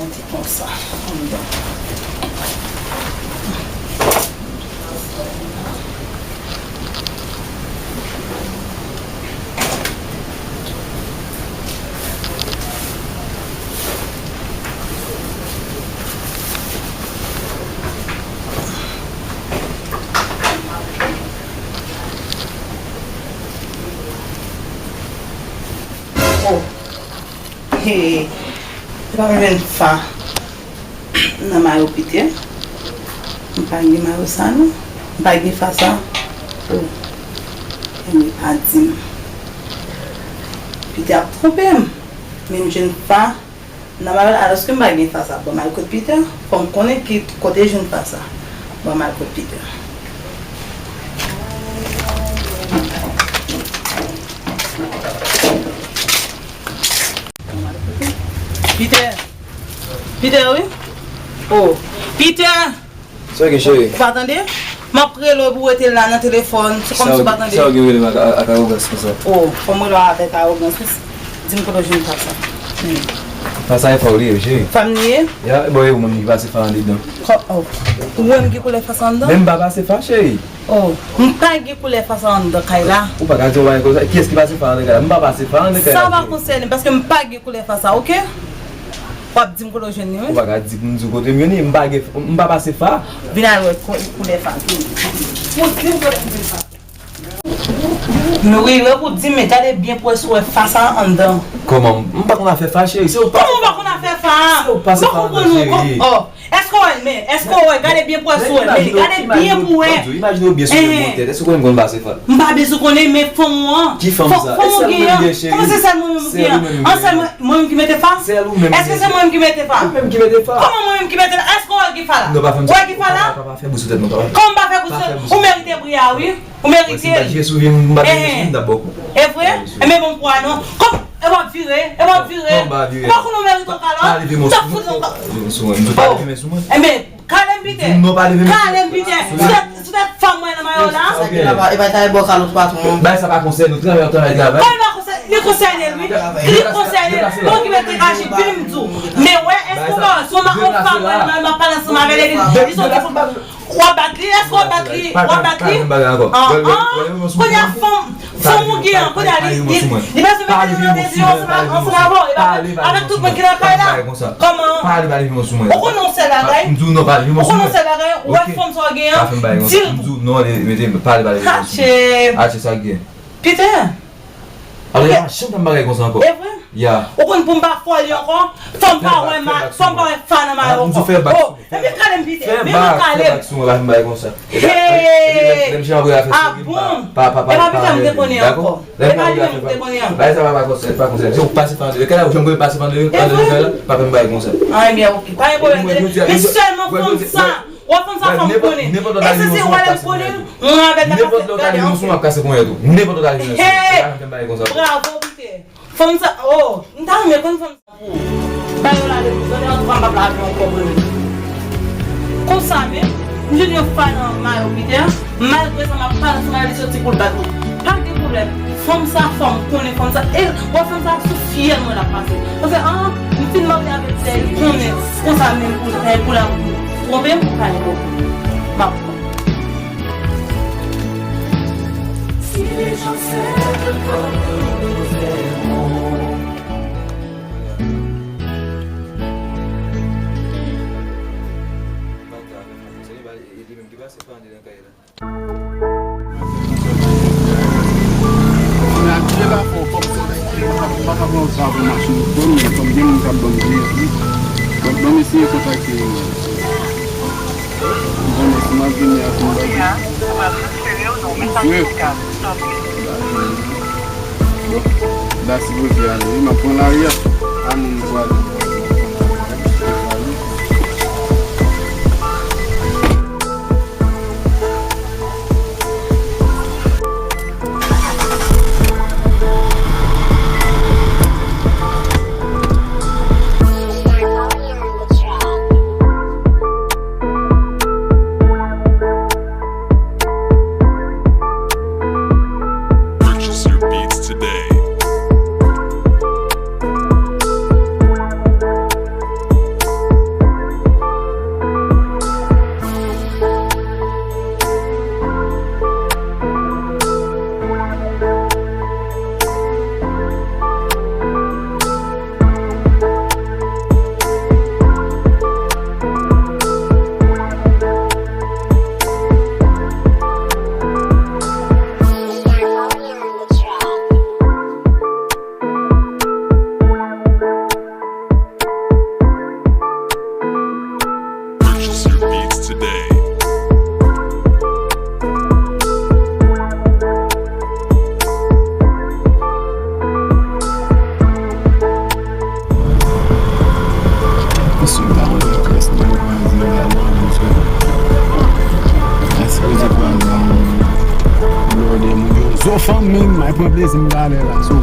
on dit comme ça. Oh, hey, c'est pas une fin. Dans ma hôpital, je ne pas de ma ça, non, je pas de face ça. Oh, je ne pas dit. Puis tu as trompé, même je ne pas. Non, alors ce que je pas de face ça, bon mal côté Peter, faut me connaître qui côté je ne pas ça, bon mal côté Peter. Peter, oui? Oh, Peter! C'est que chérie. Vous attendez? Je vais le pour être là dans le téléphone. C'est comme si vous attendez. C'est ça que à arrogance comme ça. Oh, comment là avec arrogance? Dis-moi que je ne fais ça. Pas ça, il faut lire, chérie. Familier? Ya, bon, vous m'avez pas se faire en dedans. Oh, vous avez qui les faire dedans? Même pas se faire, chérie. Oh, je ne pas qui les faire dedans, Kaila. Ou pas quand on va qui est-ce qui va se faire en dedans? Je ne pas se faire en dedans. Ça va concerner parce que je ne pas qui les faire ça, ok? Pas dire que je ne ou pas dire que nous côté mieux ni m'pa passer fa venir pour les femmes mais oui là pour dire mais t'allais bien pour se face en dedans comment m'pa qu'on a fait fâcher c'est comment on va qu'on a fait face oh est-ce qu'on regardez bien pour se regardez bien pour imaginez bien sur le monter est-ce qu'on va passer fa m'pa besoin connaître mais font moi qui font ça comment c'est ça moi qui mettais face c'est elle même est-ce que c'est moi qui mettais face même qui mettait face comment moi qui mettais est-ce qu'on va qui fa là non pas faire ouais qui fa là pas faire bouche tête non pas comment pas faire bouche on mérite bria oui on mérite je souviens d'abord est vrai mais bon quoi non comme elle va virer pourquoi on mérite ton calme ça fout mais calme vite non pas lever calme vite cette femme moi dans maillot là il va tailler boire à l'autre patron ben ça va concerner nous travaillons travail grave il concerne lui il concerne donc il va te cacher film tout mais ouais est-ce qu'on va son femme m'a pas ensemble avec les ils sont quoi batterie est-ce qu'on batterie quand il y a femme mon gars quand il va se mettre dans des yeux on se lave avec tout le monde qui est là comment on renonce à la raille on renonce à la raille ouais femme soit gagnant dire non mettez parler ah c'est ça gain Peter alors il y a chante de bagay comme ça encore est vrai ya on ne peut pas folie encore femme pas ouais femme pas fan ma on fait bac oh mais calme Peter mais calme on va bagay comme ça même j'ai envoyé faire ah bon papa me déconner encore me déconner bah ça va pas comme ça si on passe par le cas où j'aimerais passer par le pas me bagay comme ça ah bien OK pas de problème mais seulement comme ça ou comme ça femme connaît et c'est voilà connaît on avec la n'importe l'occasion on va casser comme tout n'importe l'occasion bravo Peter femme ça oh non mais comme femme bah là on va pas problème comme ça mais je ne fan mal Peter malgré ça m'a pas mal sorti pour le bateau pas de problème femme ça femme connaît femme ça et on femme ça suffire moi la passer parce que ah une fille mariée avec elle connaît on ça même pour la problème pour pas bon si les gens s'aiment comme nous aimons Da se você ali, mas põe lá aí, a não guarda. So from me, my problem is in Gadel, so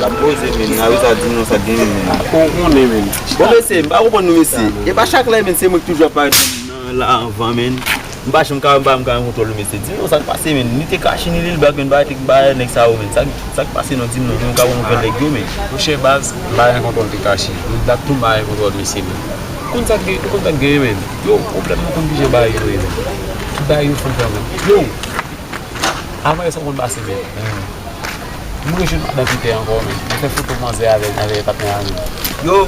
La pose men, a wè sa di nou sa di men. On men. Bon men se, mba wè nou mesi. E ba chak la men se mwen toujwa pa la anvan men. Mba chè mka kontrol nou mesi. Di nou sa pase men, ni te kache ni li bak men ba tek ba nek sa ou men. Sa pase nou di nou, mwen ka wè nek yo men. Ou che baz, ba yon kontrol te kache. La tout ba yon kontrol mesi men. Koun sa ge men. Yo, problem mwen kon bije ba yon men. Ba yon fon fè men. Yo, avan yon sa kon base men. Mwen jen nan pite ankon men. Mwen te foto manze avè paten anen. Yo,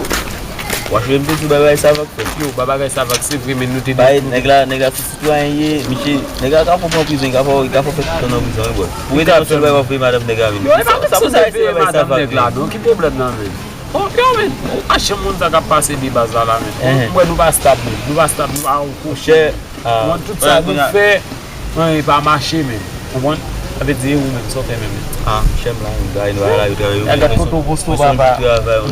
wach jen mwen ti bagay sa vak fe. Yo, bagay sa vak se vre men nou te di. Baye, nega fi sitwanyen ye, miche, nega ka fò pon prison, ka fò fè ton an prison yon. Pou ete apsel wè wè madame nega men. Yo, e pa mwen se ve madame neg la don, ki problem nan men. Yo men, a chen moun sa ka pase di baza la men. Mwen nou ba stab men, nou ba an kouche. Mwen tout sa nou fe, mwen yon pa mache men. Mwen, avè di ou men, sote men men. Chem la yon gay nou ala yon gay yon. Agat konto posto baba.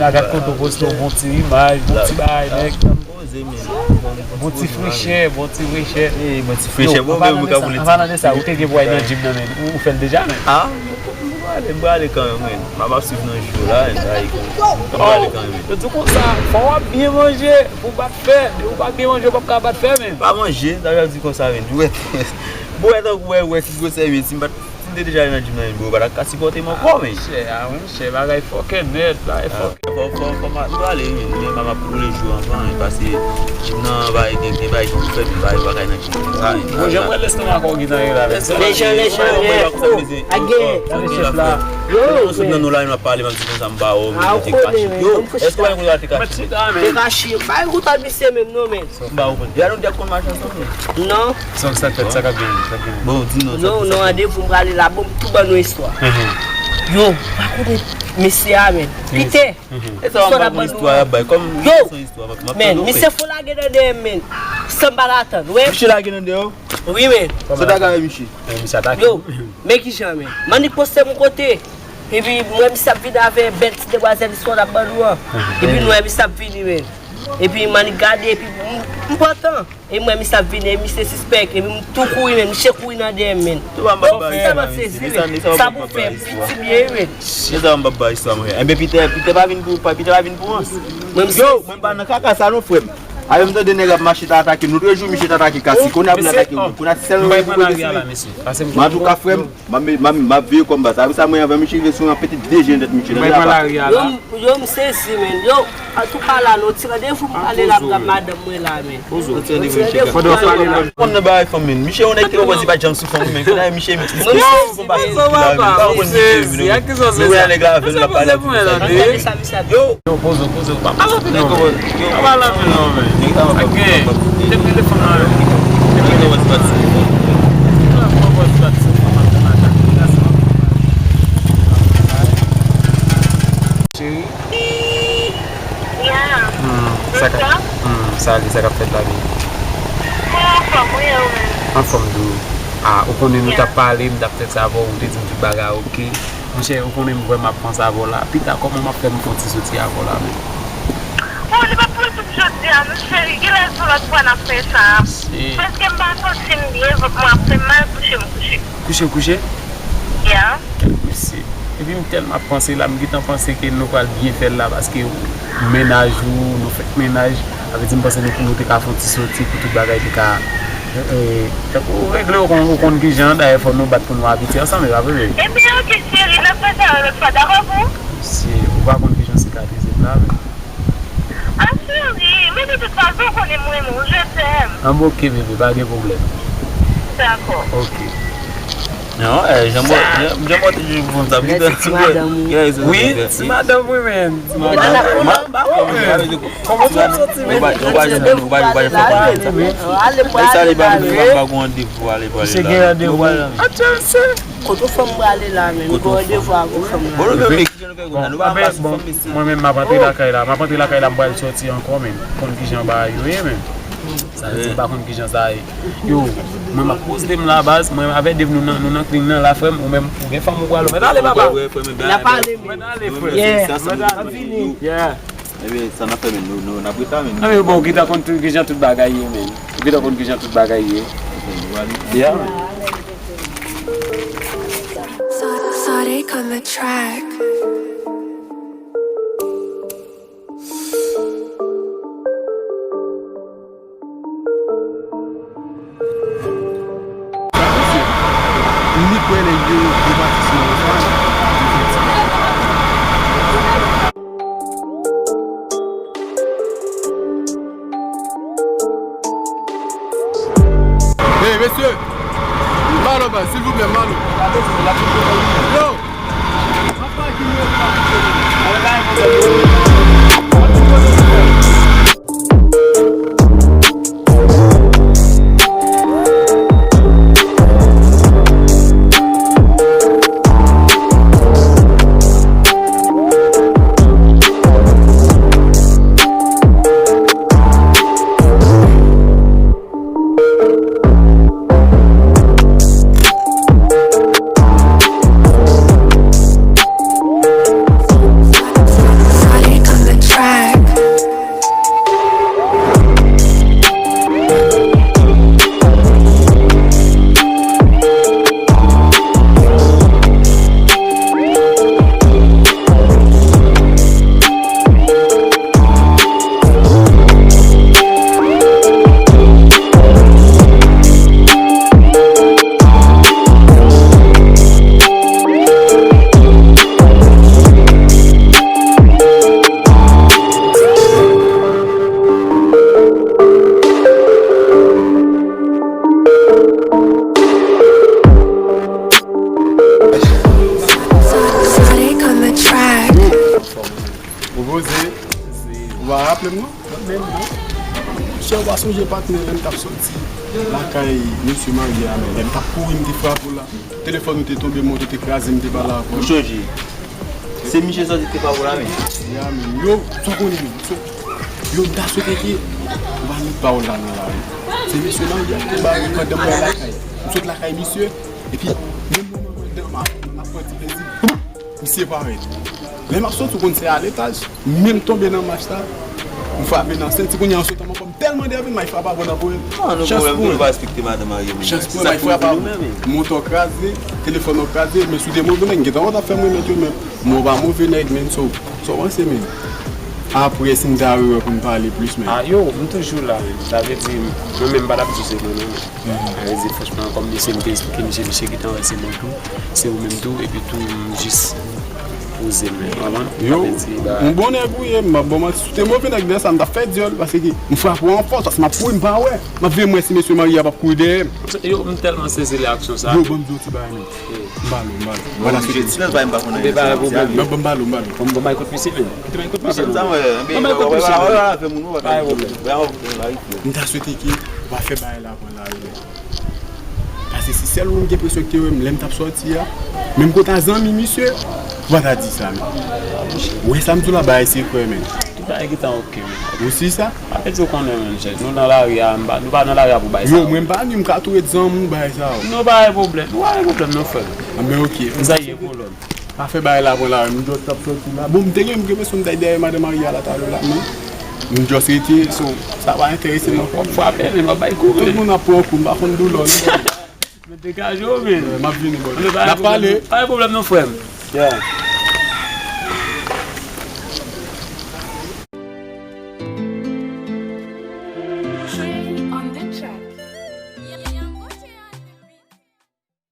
Agat konto posto bon ti imaj, bon ti bay nek. Bon ti friche. Bon ti friche, bon men mou ka bouleti. Avan ane sa, ou te ge boy nan jim nan men, ou fel deja men? Mba ale kan yon men. Mba sif nan jyo la, mba ale kan yon men. Yo tou kon sa, fwa wap bien manje, pou bat fe. Ou bat bien manje, wap ka bat fe men. Ba manje, daryal di kon sa men. Bo etan wè si go se men, si mba de deja yon jim nan yon, ba kasi kote man kwa men. Che, bagay foke net la, foke. Mba ale men, mba pou le jou anvan, pasi jim nan ba yon bagay nan jim nan. Bo jen mwen leste man kon gitan yon la. Yo, nan nou la yon pale man si kon sa mba ou men, te kashi. Yo, esko wè yon kou te kashi? Te kashi, ba yon kou ta bise men nou men. Mba ou men, yon dek kon machan son men. Non. Son sa ket, sa ka gen. Bon, di nou. Non, ade pou mga li la bom, tout ban nou histwa. Yo, bakou de mesi a men. Pite. E sa wè mba histwa ya bay, kom son histwa. Men, misi fò la gen de men. Samba latan, wè? Michi la gen de yo? Oui men. So daga Michi? Michi atake. Yo, men ki jan men. Mani poste moun kote. E pi mwen mi sap vide ave bel ti degwazel iswa la banwa. E pi mwen mi sap vide men. E pi mani gade, e pi important. E mwen mi sap vide, mi se suspect. E pi mwen tou koui men, mi che koui nan dem men. Tou an babba Sa bou fe, piti biye men. Ye sa an babba iswa mwen. Enbe pite pa vin pou ans. Mwen ba nan kaka sa nou fwem. Ayo mwen de nega machi ta atake, nou rejou michi ta atake kasi, kon ap la atake ou, kon ap sel nou Mwen nan gya la mesi. Madou ka frem, ma veye kombat. Ayo sa mwen ave michi vesyon an petit dejen det michi. Mwen nan gya la. Yo mse si men, yo atou pala nou, tira de fou ale la madame mwen la men. Ozo, tira de michi. Kon ne ba ay fom men, michi on ek te wazi ba jam sou fom men, kon ay michi michi. Yo, Pozo. okay. Sali, sa ka fet la vi. An fom do. Ou konen nou ta pale, mda fet sa vo, ou te di mdi baga ok. Mwen che, ou konen mwen ma pran sa vo la. Pita, koman ma fe mwen konti soti a vo la men. Ou li pa pou tout jodi a, mwen cheri, gile sou lot pou an a fe sa. Peske mba konsin liye, vok mwen apre mal kouche. Kouche? Ya. Merci. E pi mwen telman panse la, mwen gitan panse ke nou pal bien fel la, paske menaj ou, nou fet menaj, ave di mwen panse nou pou nou te ka fonti soti, pou tout bagay te ka Pour régler au compte qui j'en ai, il faut nous battre pour nous habiter ensemble, là, oui. Eh bien, ok, chérie, on a fait ça l'autre fois, d'accord, vous? Si, vous va compte qui j'en cicatriser là. Ah, chérie, mais de toute façon, on est moins, je t'aime. Ah, bon, ok, bébé, pas de problème. D'accord. Ok. Non, j'aime vous ça. Oui, c'est madame, oui, même. Comment tu vas sortir? On va C'est qu'il y a des voix. Moi-même, ma patrie la caille là, je sortir encore même. Comme qui j'en bats, même. Ça veut dire pas contre qui j'en sais. Yo, moi ma pose dem la base, moi avec devenu nous clean la femme ou même pour femme ou quoi. Mais allez papa. La parler. Yeah. Eh bien, ça n'a pas nous n'a pas mais. Ah mais bon, qui t'a contre qui j'en tout bagaille même. Qui t'a contre qui j'en tout bagaille. Yeah. Sorry, on the track. Hey, monsieur, Malo, s'il vous plaît, Malo. Yo. J'ai pas tenu un cap sorti. La caille, monsieur Marie, elle t'a couru, me frappe là. Téléphone était tombé, mon était écrasé, me pas là. C'est Michel sorti pas pour la main. Yo, tu connais, yo, t'as sauté qui va nous parler là. C'est monsieur Marie qui va nous demander la caille. Nous sommes la caille, monsieur. Et puis, même moi, on a fait plaisir. Nous séparer. Les marchands, tout le monde, c'est à l'étage. Même tombé dans le match là. On fait venir dans cette seconde, on sautement comme tellement d'heures, mais il faut pas bon pour elle. Non, on va respecter madame Marie. Chance pour il faut pas moto crasé, téléphone crasé, mais sous des mots de nèg, on a fait moi mettre même. Moi va mauvais nèg même so on c'est même. Après c'est une pour me parler plus mais. Ah yo, on toujours là. Ça veut dire moi même pas d'habitude c'est non. Allez, franchement comme c'est me expliquer Michel qui t'en c'est mon tout. C'est au même tout et puis tout juste yo, un bon ébouillé, bon, c'était mauvais avec ça m'a fait diol parce que me frappe en force, parce que m'a pouille pas ouais. M'a vu moi si monsieur Marie a pas courir. Yo, tellement saisi l'action ça. Yo, bon petit bail. Ballon. Voilà, c'est silence va pas connaître. Ballon. Comme bon écoute monsieur. Tu m'écoutes monsieur. Ça voilà, fait mon on t'a souhaité qui va faire bail là pour la parce que si c'est l'homme qui peut sortir l'aime t'a sorti même quand t'as amis monsieur voilà dit ça ouais ça me dit là bas c'est quoi même tout ça qui est OK aussi ça après tu connais nous dans la rue nous pas dans la rue pour bail ça yo même pas nous me trouver des hommes bail ça non pas problème non frère mais OK ça y est pour l'homme pas faire bail là pour là nous doit t'a sorti là bon me dire que personne derrière madame Maria là ta là nous just été ça va intéresser mon faut appeler m'a bail tout le monde a pour coup pas contre douleur me dégage mais m'a venu bon la parler pas de problème non frère. Yeah.